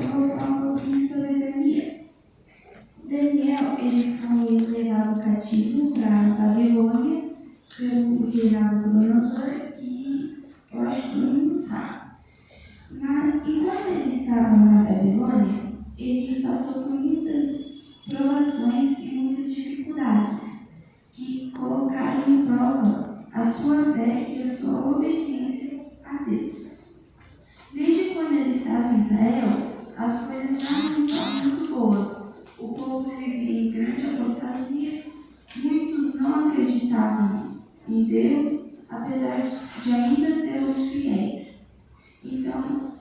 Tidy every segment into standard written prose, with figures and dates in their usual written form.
eu vou falar um pouquinho sobre Daniel. Daniel, ele foi levado cativo para a Babilônia pelo rei Nabucodonosor, e eu acho que todo mundo sabe. Mas, enquanto ele estava na Babilônia, ele passou por muitas provações e muitas dificuldades que colocaram em prova a sua fé e a sua obediência a Deus. Desde quando ele estava em Israel, as coisas já não estavam muito boas. O povo vivia em grande apostasia, muitos não acreditavam em Deus, apesar de ainda ter os fiéis. Então,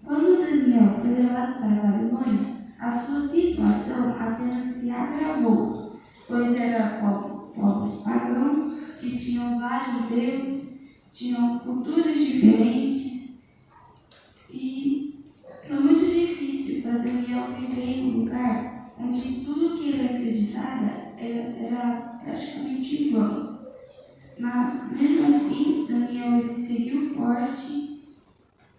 quando Daniel foi levado para a Babilônia, a sua situação apenas se agravou, pois eram povos pagãos que tinham vários deuses, tinham culturas diferentes, e foi muito difícil para Daniel viver em um lugar onde tudo que ele acreditava era praticamente em vão. Mas, mesmo assim, Daniel ele seguiu forte,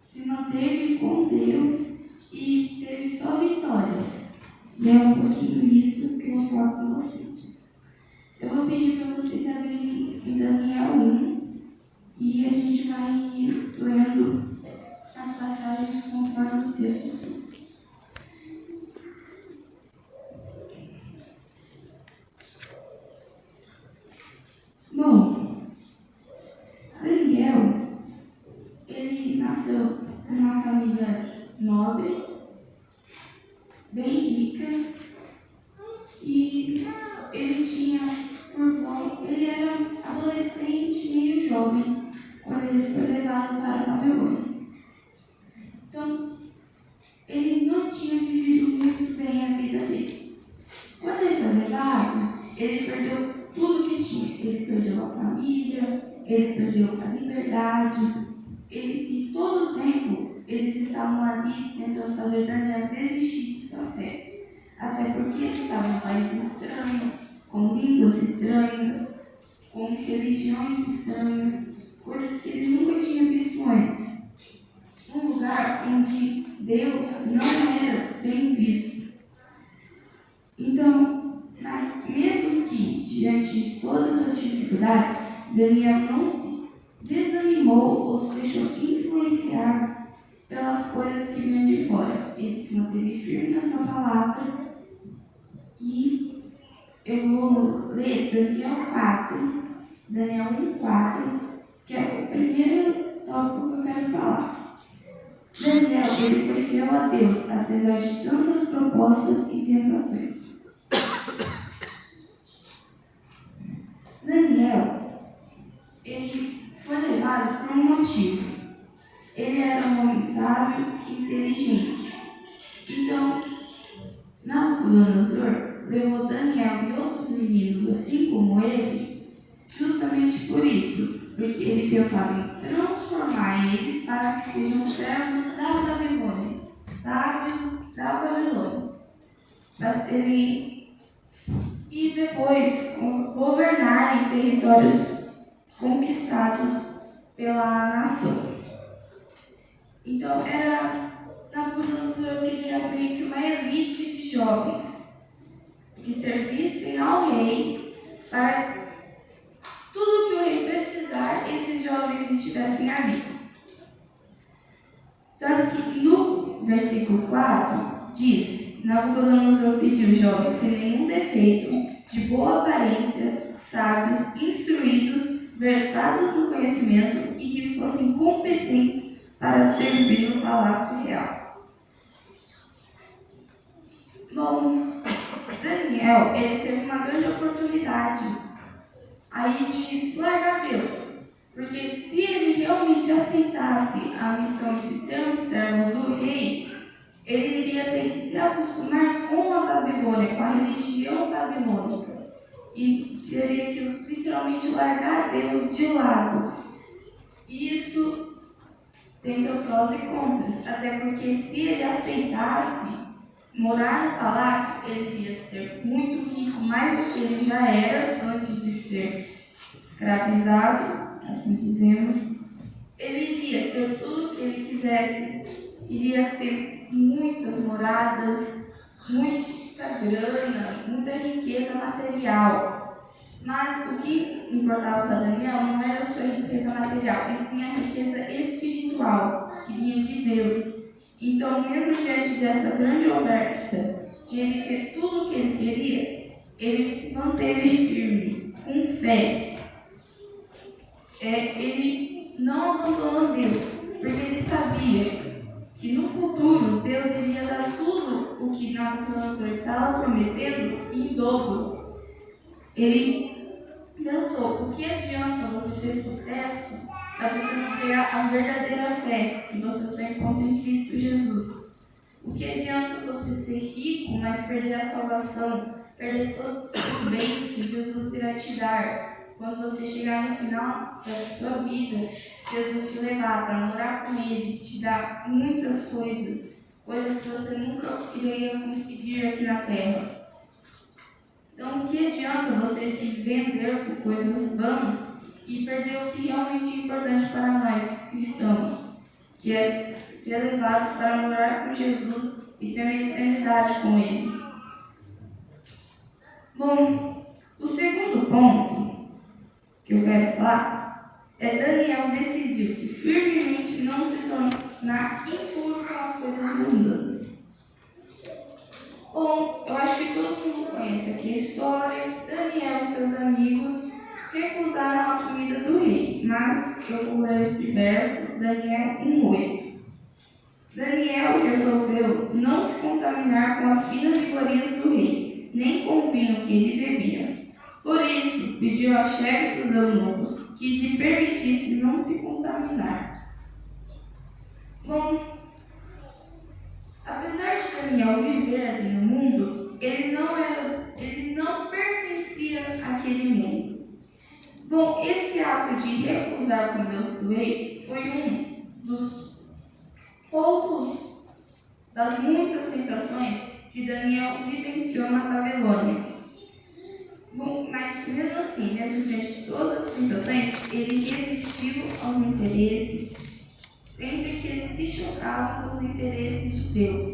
se manteve com Deus e teve só vitórias. E é um pouquinho isso que eu vou falar com vocês. Eu vou pedir para vocês abrirem em Daniel 1 e a gente vai lendo as passagens conforme o texto. Bom, Daniel, ele nasceu numa família nobre, bem rica, e ele era adolescente, meio jovem, quando ele foi levado para a Babilônia. Então, ele não tinha vivido muito bem a vida dele. Quando ele foi levado, ele perdeu tudo que tinha. Ele perdeu a família, ele perdeu a liberdade, e todo o tempo eles estavam ali tentando fazer Daniel desistir de sua fé. Até porque ele estava em um país estranho, com línguas estranhas, com religiões estranhas, coisas que ele nunca tinha visto antes. Um lugar onde Deus não era bem visto. Então, mas mesmo que diante de todas as dificuldades, Daniel não se desanimou ou se deixou influenciar pelas coisas que vinham de fora. Ele se manteve firme na sua palavra. E eu vou ler Daniel 1:4, que é o primeiro tópico que eu quero falar. Daniel, ele foi fiel a Deus, apesar de tantas propostas e tentações. Daniel, ele foi levado por um motivo. Ele era um homem sábio e inteligente. Então, Nabucodonosor levou Daniel e outros meninos, assim como ele, justamente por isso, porque ele pensava em transformar eles para que sejam servos da Babilônia, sábios da Babilônia. E depois governar em territórios conquistados pela nação. Então, Nabucodonosor queria meio que uma elite de jovens que servissem ao rei para tudo que o rei precisar, esses jovens estivessem ali. Tanto que no versículo 4 diz: Nabucodonosor pediu jovens sem nenhum defeito, de boa aparência, sábios, instruídos, versados no conhecimento e que fossem competentes para servir no palácio real. Bom, Daniel, ele teve uma grande oportunidade aí de largar Deus, porque se ele realmente aceitasse a missão de ser um servo do rei, ele iria ter que se acostumar com a Babilônia, com a religião babilônica, e teria que literalmente largar Deus de lado. E isso tem seus prós e contras, até porque se ele aceitasse morar no palácio, ele iria ser muito rico, mais do que ele já era antes de ser escravizado, assim dizemos. Ele iria ter tudo o que ele quisesse iria ter muitas moradas, muita grana, muita riqueza material. Mas o que importava para Daniel não era só a riqueza material, e sim a riqueza espiritual, que vinha de Deus. Então, mesmo diante dessa grande oferta, de ele ter tudo o que ele queria, ele se manteve firme, com fé. Ele não abandonou Deus, porque ele sabia que no futuro Deus iria dar tudo o que Nabucodonosor estava prometendo em dobro. Ele pensou: o que adianta você ter sucesso, mas você não ter a verdadeira fé que você só encontra em Cristo Jesus? O que adianta você ser rico, mas perder a salvação, perder todos os bens que Jesus irá te dar? Quando você chegar no final da sua vida, Jesus te levar para morar com Ele, te dar muitas coisas que você nunca iria conseguir aqui na terra. Então, o que adianta você se vender por coisas vãs e perder o que realmente é importante para nós cristãos, que é ser levados para morar com Jesus e ter uma eternidade com Ele? Bom, o segundo ponto que eu quero falar é Daniel decidiu-se firmemente não se tornar impuro com as coisas mundanas. Bom, eu acho que todo mundo conhece aqui a história que Daniel e seus amigos recusaram a comida do rei, mas eu vou ler esse verso, Daniel 1:8. Daniel resolveu não se contaminar com as finas iguarias do rei, nem com o vinho que ele bebia. Por isso, pediu a chefe dos eunucos que lhe permitisse não se contaminar. Bom, apesar de Daniel viver ali no mundo, ele não pertencia àquele mundo. Bom, esse ato de recusar com Deus do rei foi um dos das muitas tentações que Daniel vivenciou na Babilônia. Bom, mas mesmo assim, mesmo diante de todas as tentações, ele resistiu aos interesses, sempre que ele se chocava com os interesses de Deus.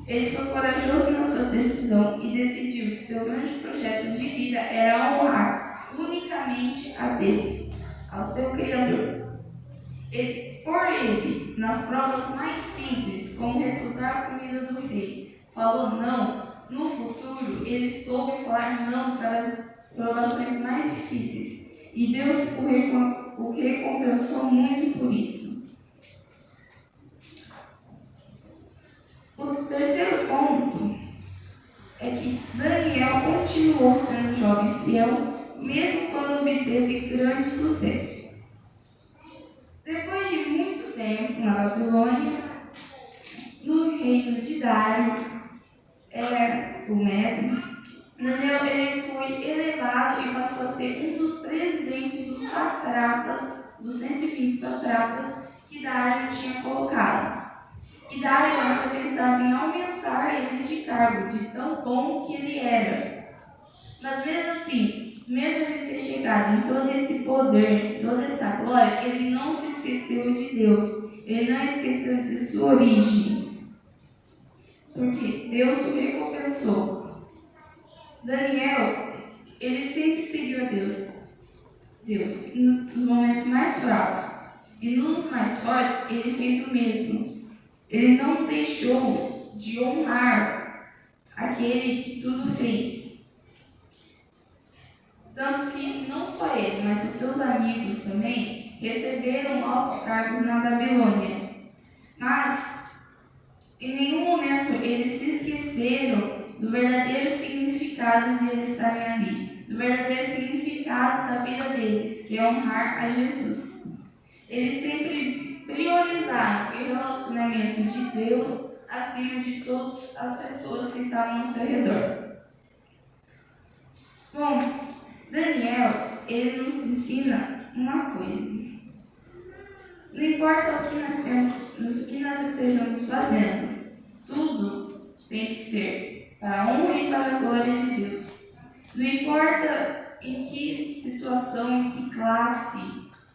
Ele foi corajoso na sua decisão e decidiu que seu grande projeto de vida era honrar unicamente a Deus, ao seu Criador. Por ele, nas provas mais simples, como recusar a comida do rei, falou não. No futuro, ele soube falar não para as provações mais difíceis, e Deus o recompensou muito por isso. O terceiro ponto é que Daniel continuou sendo jovem fiel, mesmo quando obteve grande sucesso. Depois de muito tempo na Babilônia, no reino de Dário, o Medo, Daniel ele foi elevado e passou a ser um dos presidentes dos satrapas, dos 120 satrapas que Dário tinha colocado. E Dário ainda pensava em aumentar ele de cargo, de tão bom que ele era. Mas mesmo assim, mesmo ele ter chegado em todo esse poder, toda essa glória, ele não se esqueceu de Deus. Ele não esqueceu de sua origem. Porque Deus o recompensou. Daniel, ele sempre seguiu a Deus, nos momentos mais fracos. E nos mais fortes, ele fez o mesmo. Ele não deixou de honrar aquele que tudo fez. Tanto que não só ele, mas os seus amigos também receberam altos cargos na Babilônia. Mas, em nenhum momento, eles se esqueceram do verdadeiro significado de eles estarem ali. Do verdadeiro significado da vida deles, que é honrar a Jesus. Eles sempre priorizaram o relacionamento de Deus acima de todas as pessoas que estavam ao seu redor. Bom, Daniel, ele nos ensina uma coisa. Não importa o que nós estejamos fazendo, tudo tem que ser para a honra e para a glória de Deus. Não importa em que situação, em que classe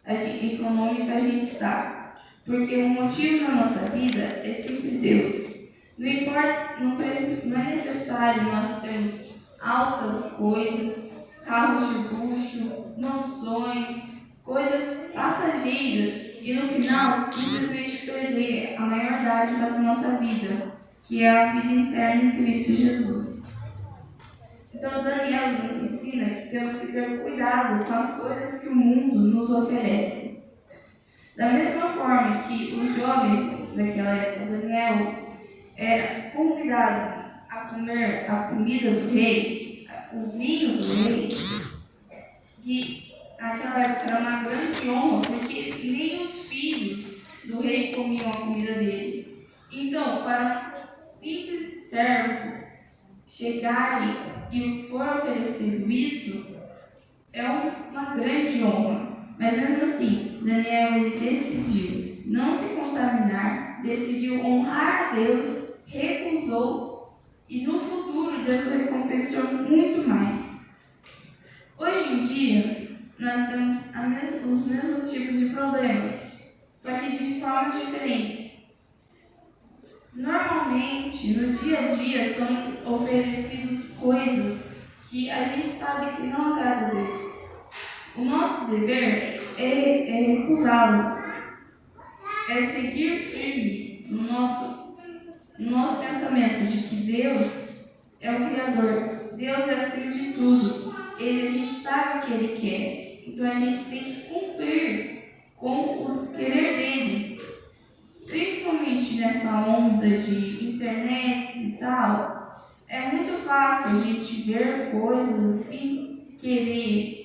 econômica a gente está. porque o motivo da nossa vida é sempre Deus. Não é necessário nós termos altas coisas, carros de luxo, mansões, coisas passageiras e no final simplesmente perder a maior dádiva da nossa vida, que é a vida eterna em Cristo Jesus. Então Daniel nos ensina que temos que ter cuidado com as coisas que o mundo nos oferece. Da mesma forma que os jovens daquela época, Daniel era convidado a comer a comida do rei, o vinho do rei, que naquela época era uma grande honra, porque nem os filhos do rei comiam a comida dele. Então, para os simples servos chegarem e for oferecido isso, é uma grande honra. Mas mesmo assim, Daniel ele decidiu não se contaminar, decidiu honrar a Deus, recusou e no futuro Deus o recompensou muito mais. Hoje em dia, nós temos os mesmos tipos de problemas, só que de formas diferentes. Normalmente, no dia a dia, são oferecidas coisas que a gente sabe que não agrada a Deus. O nosso dever é recusá-las, é seguir firme no nosso pensamento de que Deus é o Criador, Deus é acima de tudo, a gente sabe o que Ele quer, então a gente tem que cumprir com o querer dele. Principalmente nessa onda de internet e tal, é muito fácil a gente ver coisas assim, querer.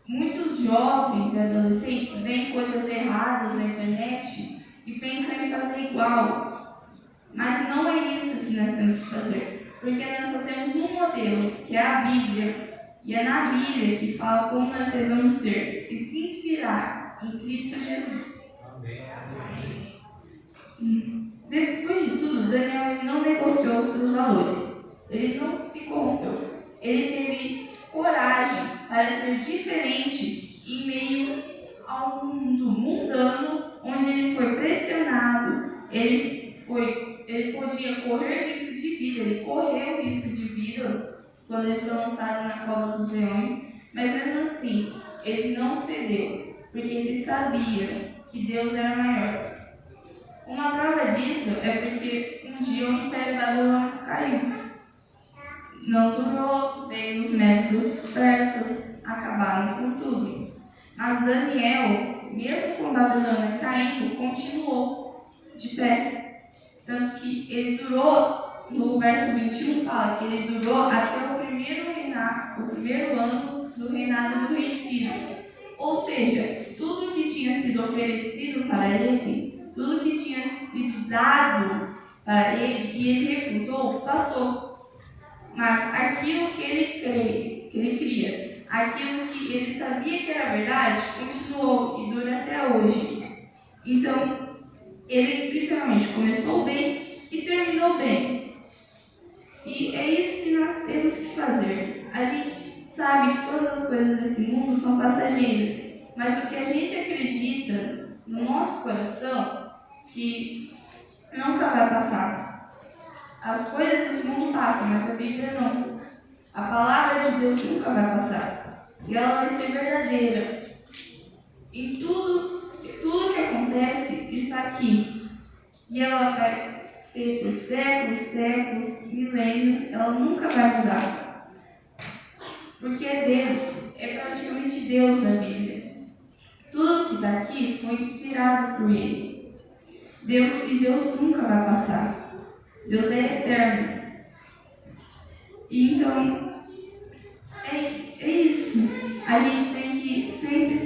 Muitos jovens e adolescentes veem coisas erradas na internet e pensam em fazer igual. Mas não é isso que nós temos que fazer, porque nós só temos um modelo, que é a Bíblia. E é na Bíblia que fala como nós devemos ser e se inspirar em Cristo Jesus. Amém. Depois de tudo, Daniel não negociou seus valores. Ele não se corrompeu. Ele teve coragem para ser diferente em meio a um mundo mundano, onde ele foi pressionado, ele podia correr risco de vida, ele correu risco de vida quando ele foi lançado na cova dos leões, mas mesmo assim, ele não cedeu, porque ele sabia que Deus era maior. Uma prova disso é porque um dia o Império Babilônico caiu. Não durou, veio os métodos persas, acabaram com tudo. Mas Daniel, mesmo com Babilônia caindo, continuou de pé. Tanto que ele durou, no verso 21 fala que ele durou até o primeiro ano do reinado do rei Ciro. Ou seja, tudo que tinha sido oferecido para ele, tudo que tinha sido dado para ele e ele recusou, passou. Mas aquilo que ele cria, aquilo que ele sabia que era verdade, continuou e dura até hoje. Então, ele literalmente começou bem e terminou bem. E é isso que nós temos que fazer. A gente sabe que todas as coisas desse mundo são passageiras, mas o que a gente acredita no nosso coração, que nunca vai passar. As coisas desse mundo passam, mas a Bíblia não. A palavra de Deus nunca vai passar. E ela vai ser verdadeira. E tudo que acontece está aqui. E ela vai ser por séculos, milênios, ela nunca vai mudar. Porque é Deus, é praticamente Deus a Bíblia. Tudo que está aqui foi inspirado por Ele. Deus nunca vai passar. Deus é eterno. E então, é isso. A gente tem que sempre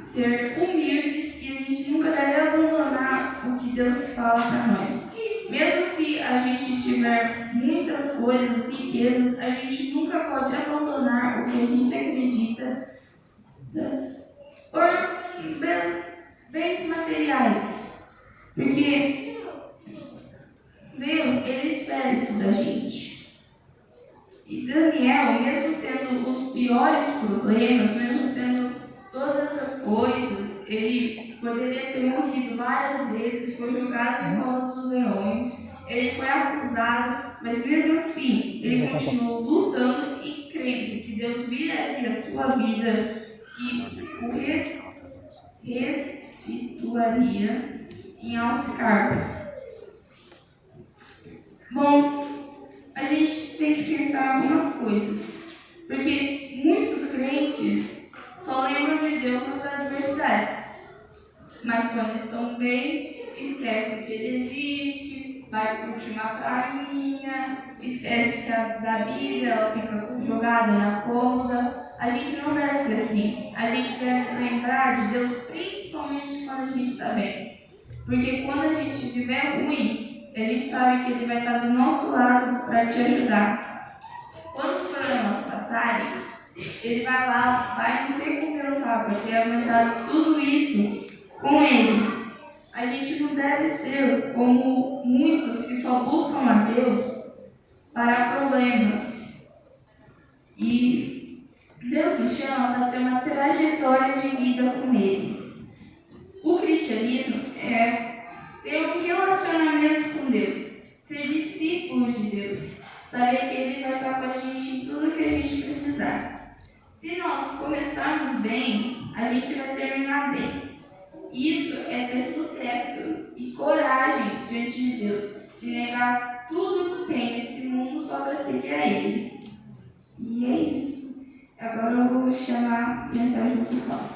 ser humildes e a gente nunca deve abandonar o que Deus fala para nós. Mesmo se a gente tiver muitas coisas, riquezas, a gente nunca pode abandonar o que a gente acredita por bens materiais. Porque Deus, Ele espera isso da gente. E Daniel, mesmo tendo os piores problemas, mesmo tendo todas essas coisas, ele poderia ter várias vezes, foi jogado em covas dos leões, ele foi acusado, mas mesmo assim, ele continuou lutando e crendo que Deus viraria a sua vida e o restituiria em altos cargos. Bom, a gente tem que pensar algumas coisas, porque muitos crentes só lembram de Deus nas adversidades, mas quando estão bem, esquece que Ele existe, vai curtir uma prainha, esquece que da Bíblia ela fica jogada na cômoda. A gente não deve ser assim, a gente deve lembrar de Deus principalmente quando a gente está bem, porque quando a gente estiver ruim, a gente sabe que Ele vai estar do nosso lado para te ajudar. Quando os problemas passarem, Ele vai lá, vai nos recompensar por ter aguentado tudo isso com Ele. A gente não deve ser como muitos que só buscam a Deus para problemas. E Deus nos chama para ter uma trajetória de vida com Ele. O cristianismo é ter um relacionamento com Deus, ser discípulo de Deus, saber que Ele vai estar com a gente em tudo que a gente precisar. Se nós começarmos bem, a gente vai terminar bem. Isso é ter sucesso e coragem diante de Deus, de negar tudo que tem nesse mundo só para seguir a Ele. E é isso. Agora eu vou chamar a mensagem musical.